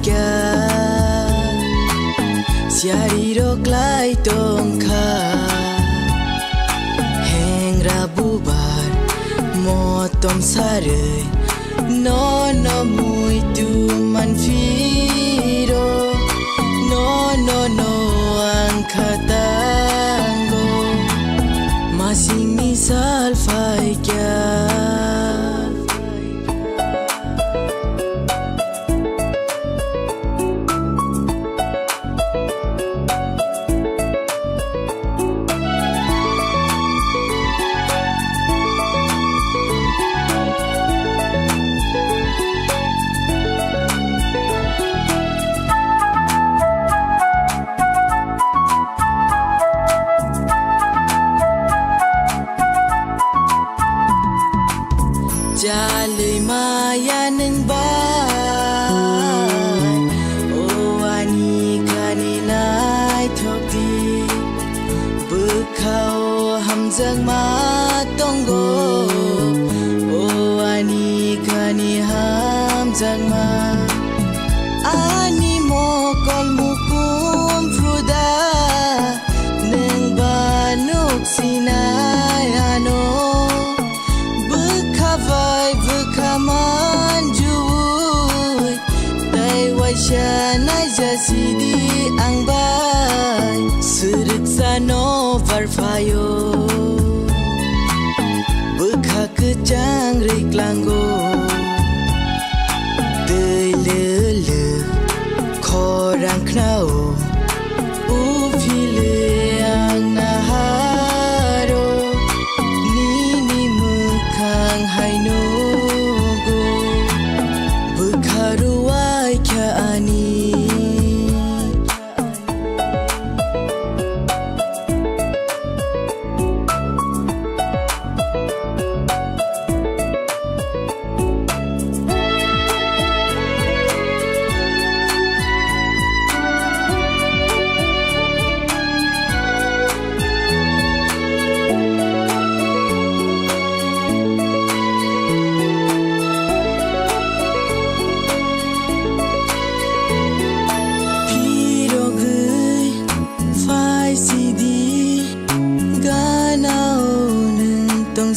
kya siari rok lai tong kha heng rabu bar motom sare no no mui tu man firo no no no ang khatango masing misal fai kya Jalui maya neng bai o ani kani nai thok di bukhao hamjang ma tonggo o ani kani hamjang ma ani mo kol mukum fruda neng banuk sinai ano vai vakaman juy tai waishanai jasidi ang bai surik sano varfayo bekha kejang riklanggo dei lele korang knao ufile ang naharo nini mukhang haino go bekharuai kya ani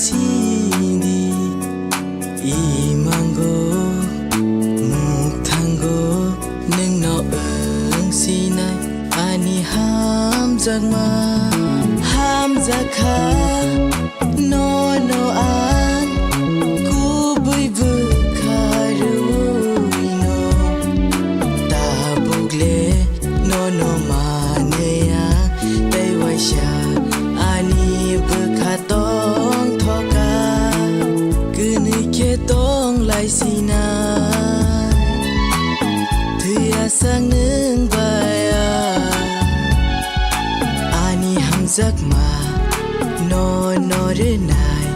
sini imango muktango neng no eng sinai ani hamjagma hamjakha no no an kubui bukharuino tabugle no no maneya taiwaisha ani bukhato tong lai sina thia sang neng baya ani hamjak ma no no re nai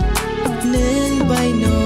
neng bai no